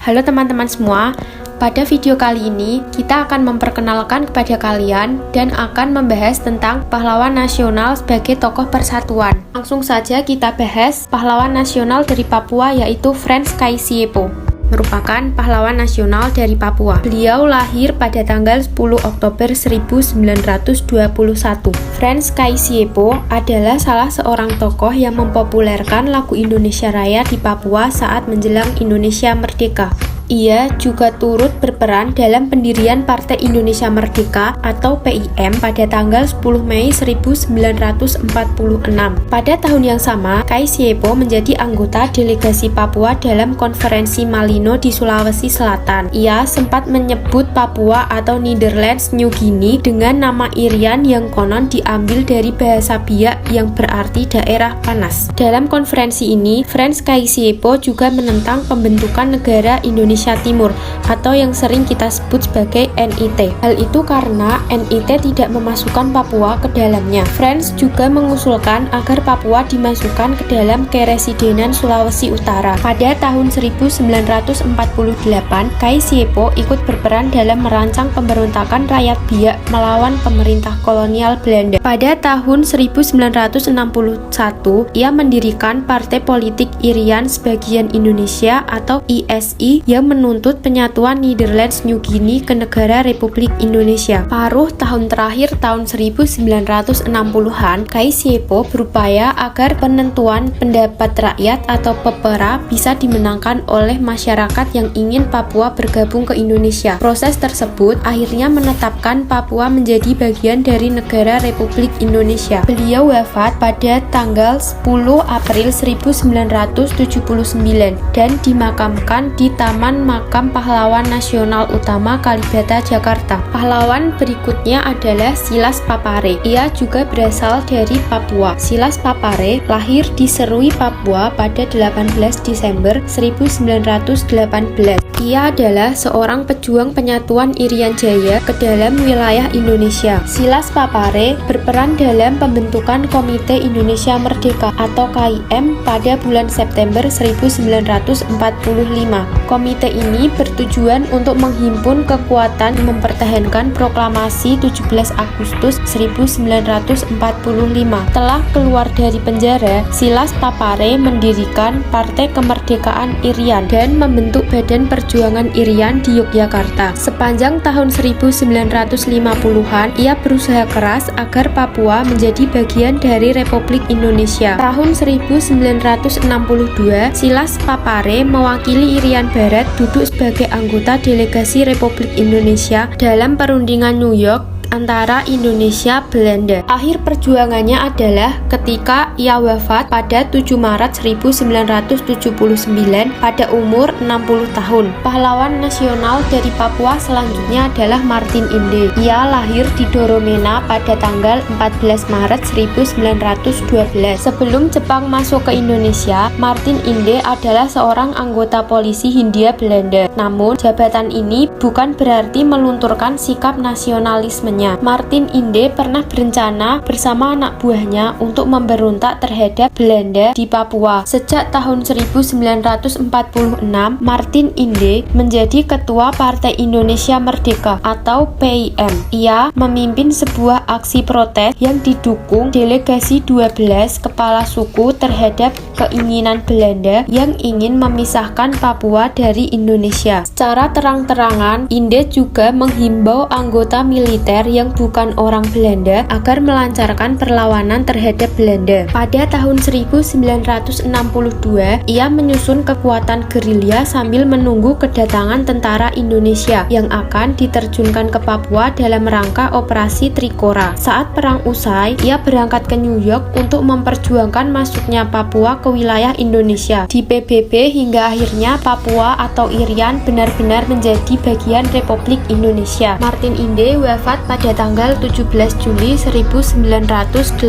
Halo teman-teman semua, pada video kali ini kita akan memperkenalkan kepada kalian dan akan membahas tentang pahlawan nasional sebagai tokoh persatuan. Langsung saja kita bahas pahlawan nasional dari Papua, yaitu Frans Kaisiepo. Merupakan pahlawan nasional dari Papua. Beliau lahir pada tanggal 10 Oktober 1921. Frans Kaisiepo adalah salah seorang tokoh yang mempopulerkan lagu Indonesia Raya di Papua saat menjelang Indonesia Merdeka. Ia juga turut berperan dalam pendirian Partai Indonesia Merdeka atau PIM pada tanggal 10 Mei 1946. Pada tahun yang sama, Kaisiepo menjadi anggota delegasi Papua dalam konferensi Malino di Sulawesi Selatan. Ia sempat menyebut Papua atau Netherlands New Guinea dengan nama Irian yang konon diambil dari bahasa Biak yang berarti daerah panas. Dalam konferensi ini, Frans Kaisiepo juga menentang pembentukan negara Indonesia Timur atau yang sering kita sebut sebagai NIT. Hal itu karena NIT tidak memasukkan Papua ke dalamnya. Frans juga mengusulkan agar Papua dimasukkan ke dalam Keresidenan Sulawesi Utara. Pada tahun 1948, Kaisiepo ikut berperan dalam merancang pemberontakan rakyat Biak melawan pemerintah kolonial Belanda. Pada tahun 1961, ia mendirikan Partai Politik Irian Sebagian Indonesia atau ISI yang menuntut penyatuan Netherlands New Guinea ke negara Republik Indonesia. Paruh tahun terakhir tahun 1960-an, Kaisiepo berupaya agar penentuan pendapat rakyat atau PEPRA bisa dimenangkan oleh masyarakat yang ingin Papua bergabung ke Indonesia. Proses tersebut akhirnya menetapkan Papua menjadi bagian dari negara Republik Indonesia. Beliau wafat pada tanggal 10 April 1979 dan dimakamkan di Taman Makam Pahlawan Nasional Utama Kalibata, Jakarta. Pahlawan berikutnya adalah Silas Papare. Ia juga berasal dari Papua. Silas Papare lahir di Serui, Papua pada 18 Desember 1918. Ia adalah seorang pejuang penyatuan Irian Jaya ke dalam wilayah Indonesia. Silas Papare berperan dalam pembentukan Komite Indonesia Merdeka atau KIM pada bulan September 1945. Komite ini bertujuan untuk menghimpun kekuatan mempertahankan proklamasi 17 Agustus 1945. Telah keluar dari penjara, Silas Papare mendirikan Partai Kemerdekaan Irian dan membentuk Badan Perjuangan Irian di Yogyakarta. Sepanjang tahun 1950-an, ia berusaha keras agar Papua menjadi bagian dari Republik Indonesia. Tahun 1962, Silas Papare mewakili Irian Barat duduk sebagai anggota delegasi Republik Indonesia dalam perundingan New York antara Indonesia Belanda. Akhir perjuangannya adalah ketika ia wafat pada 7 Maret 1979 pada umur 60 tahun. Pahlawan nasional dari Papua selanjutnya adalah Martin Inde. Ia lahir di Doromena pada tanggal 14 Maret 1912. Sebelum Jepang masuk ke Indonesia, Martin Inde adalah seorang anggota polisi Hindia Belanda. Namun, jabatan ini bukan berarti melunturkan sikap nasionalisme. Martin Inde pernah berencana bersama anak buahnya untuk memberontak terhadap Belanda di Papua. Sejak tahun 1946, Martin Inde menjadi ketua Partai Indonesia Merdeka atau PIM. Ia memimpin sebuah aksi protes yang didukung delegasi 12 kepala suku terhadap keinginan Belanda yang ingin memisahkan Papua dari Indonesia. Secara terang-terangan, Inde juga menghimbau anggota militer yang bukan orang Belanda agar melancarkan perlawanan terhadap Belanda. Pada tahun 1962, ia menyusun kekuatan gerilya sambil menunggu kedatangan tentara Indonesia yang akan diterjunkan ke Papua dalam rangka Operasi Trikora. Saat perang usai, ia berangkat ke New York untuk memperjuangkan masuknya Papua ke wilayah Indonesia di PBB hingga akhirnya Papua atau Irian benar-benar menjadi bagian Republik Indonesia. Martin Inde wafat pada pada tanggal 17 Juli 1986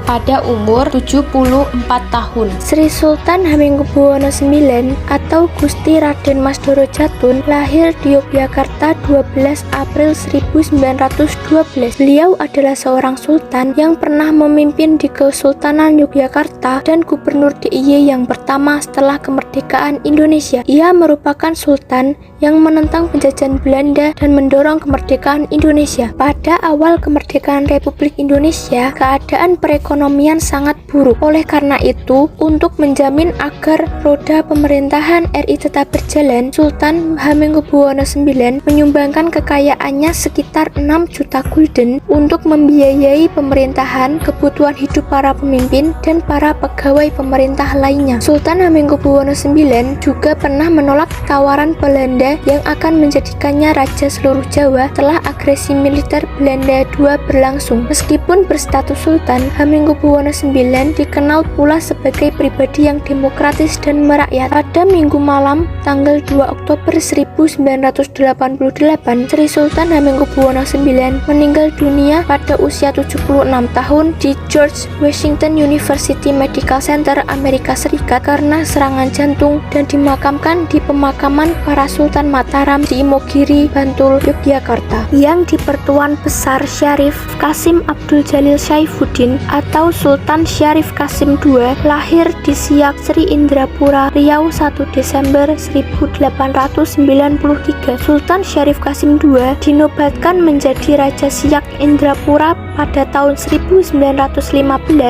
pada umur 74 tahun. Sri Sultan Hamengkubuwono IX atau Gusti Raden Mas Doro Jatun lahir di Yogyakarta 12 April 1912. Beliau adalah seorang sultan yang pernah memimpin di Kesultanan Yogyakarta dan Gubernur DIY yang pertama setelah kemerdekaan Indonesia. Ia merupakan sultan yang menentang penjajahan Belanda dan mendorong kemerdekaan Indonesia. Pada awal kemerdekaan Republik Indonesia, keadaan perekonomian sangat buruk. Oleh karena itu, untuk menjamin agar roda pemerintahan RI tetap berjalan, Sultan Hamengkubuwono IX menyumbangkan kekayaannya sekitar 6 juta gulden untuk membiayai pemerintahan, kebutuhan hidup para pemimpin, dan para pegawai pemerintah lainnya. Sultan Hamengkubuwono IX juga pernah menolak tawaran Belanda yang akan menjadikannya raja seluruh Jawa setelah agresi militer Belanda II berlangsung. Meskipun berstatus sultan, Hamengkubuwono IX dikenal pula sebagai pribadi yang demokratis dan merakyat. Pada Minggu malam, tanggal 2 Oktober 1988, Sri Sultan Hamengkubuwono IX meninggal dunia pada usia 76 tahun di George Washington University Medical Center, Amerika Serikat karena serangan jantung dan dimakamkan di pemakaman para Sultan Mataram di Imogiri, Bantul, Yogyakarta. Yang Dipertuan Besar Syarif Kasim Abdul Jalil Saifuddin atau Sultan Syarif Kasim II lahir di Siak, Sri Indrapura, Riau 1 Desember 1893. Sultan Syarif Kasim II dinobatkan menjadi Raja Siak Indrapura pada tahun 1915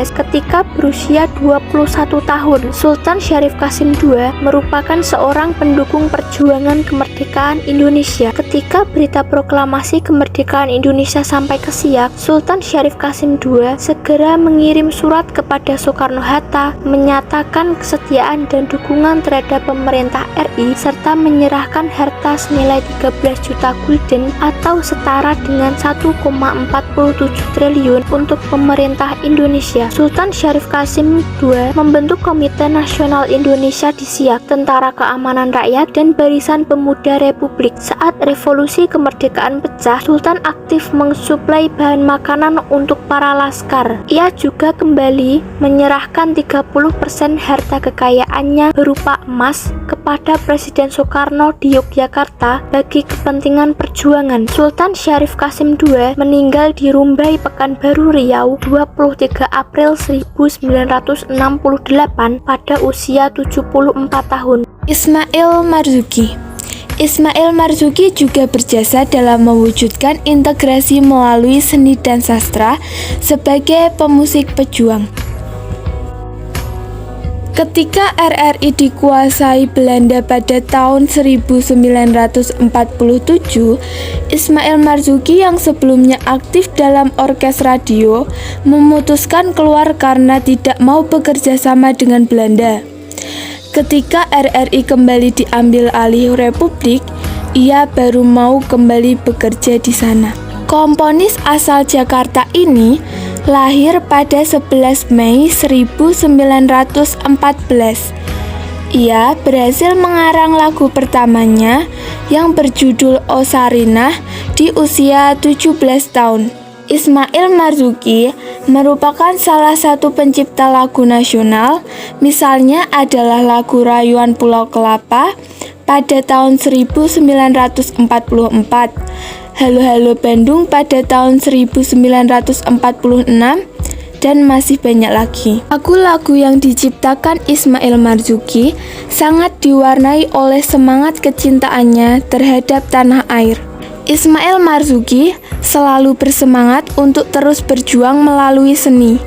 ketika berusia 21 tahun. Sultan Syarif Kasim II merupakan seorang pendukung perjuangan kemerdekaan Indonesia. Ketika berita proklamasi kemerdekaan Indonesia sampai ke Siak, Sultan Syarif Kasim II segera mengirim surat kepada Soekarno-Hatta menyatakan kesetiaan dan dukungan terhadap pemerintah RI serta menyerahkan harta senilai 13 juta gulden atau setara dengan 1,47 triliun untuk pemerintah Indonesia. Sultan Syarif Kasim II membentuk Komite Nasional Indonesia di Siak, Tentara Keamanan Rakyat, dan Barisan Pemuda Republik. Saat revolusi kemerdekaan pecah, Sultan aktif mensuplai bahan makanan untuk para laskar. Ia juga kembali menyerahkan 30% harta kekayaannya berupa emas kepada Presiden Soekarno di Yogyakarta bagi kepentingan perjuangan. Sultan Syarif Kasim II meninggal di Rumbai, Pekanbaru Riau 23 April 1968 pada usia 74 tahun. Ismail Marzuki. Ismail Marzuki juga berjasa dalam mewujudkan integrasi melalui seni dan sastra sebagai pemusik pejuang. Ketika RRI dikuasai Belanda pada tahun 1947, Ismail Marzuki yang sebelumnya aktif dalam orkes radio memutuskan keluar karena tidak mau bekerja sama dengan Belanda. Ketika RRI kembali diambil alih Republik, ia baru mau kembali bekerja di sana. Komponis asal Jakarta ini lahir pada 11 Mei 1914. Ia berhasil mengarang lagu pertamanya yang berjudul O Sarinah di usia 17 tahun. Ismail Marzuki merupakan salah satu pencipta lagu nasional, misalnya adalah lagu Rayuan Pulau Kelapa pada tahun 1944, Halo Halo Bandung pada tahun 1946, dan masih banyak lagi. Lagu-lagu yang diciptakan Ismail Marzuki sangat diwarnai oleh semangat kecintaannya terhadap tanah air. Ismail Marzuki selalu bersemangat untuk terus berjuang melalui seni.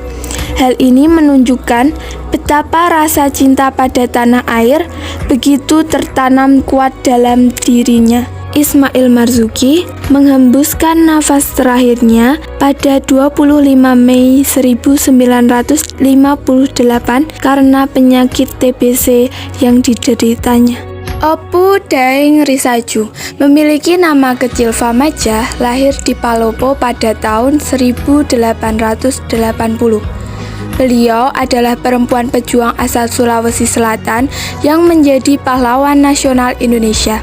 Hal ini menunjukkan betapa rasa cinta pada tanah air begitu tertanam kuat dalam dirinya. Ismail Marzuki menghembuskan nafas terakhirnya pada 25 Mei 1958 karena penyakit TBC yang dideritanya. Opu Daeng Risaju memiliki nama kecil Famaja, lahir di Palopo pada tahun 1880. Beliau adalah perempuan pejuang asal Sulawesi Selatan yang menjadi pahlawan nasional Indonesia.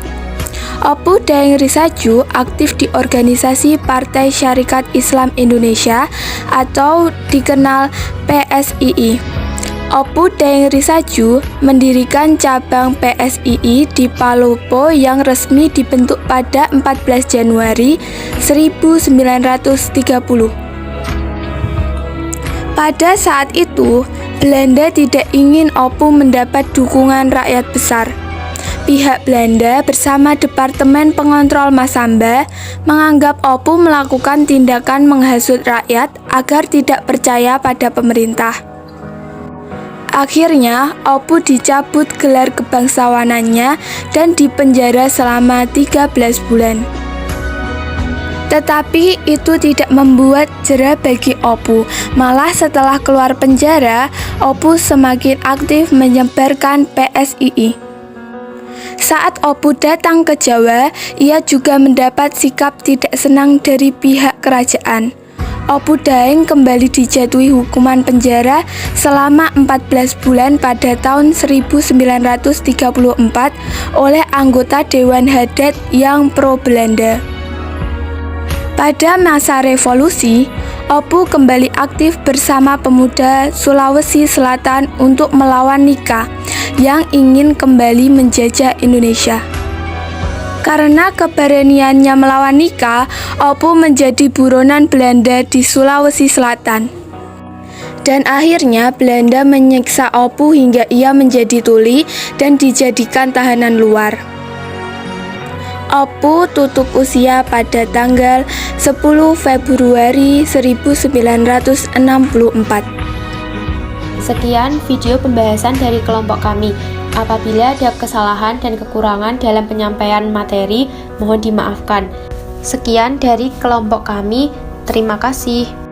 Opu Daeng Risaju aktif di organisasi Partai Syarikat Islam Indonesia atau dikenal PSII. Opu Daeng Risaju mendirikan cabang PSII di Palopo yang resmi dibentuk pada 14 Januari 1930. Pada saat itu, Belanda tidak ingin Opu mendapat dukungan rakyat besar. Pihak Belanda bersama Departemen Pengontrol Masamba menganggap Opu melakukan tindakan menghasut rakyat agar tidak percaya pada pemerintah. Akhirnya, Opu dicabut gelar kebangsawanannya dan dipenjara selama 13 bulan. Tetapi itu tidak membuat jera bagi Opu. Malah setelah keluar penjara, Opu semakin aktif menyebarkan PSII. Saat Opu datang ke Jawa, ia juga mendapat sikap tidak senang dari pihak kerajaan. Opu Daeng kembali dijatuhi hukuman penjara selama 14 bulan pada tahun 1934 oleh anggota Dewan Hadat yang pro-Belanda. Pada masa revolusi, Opu kembali aktif bersama pemuda Sulawesi Selatan untuk melawan Nika yang ingin kembali menjajah Indonesia. Karena keberaniannya melawan Nika, Opu menjadi buronan Belanda di Sulawesi Selatan. Dan akhirnya Belanda menyiksa Opu hingga ia menjadi tuli dan dijadikan tahanan luar. Opu tutup usia pada tanggal 10 Februari 1964. Sekian video pembahasan dari kelompok kami. Apabila ada kesalahan dan kekurangan dalam penyampaian materi, mohon dimaafkan. Sekian dari kelompok kami. Terima kasih.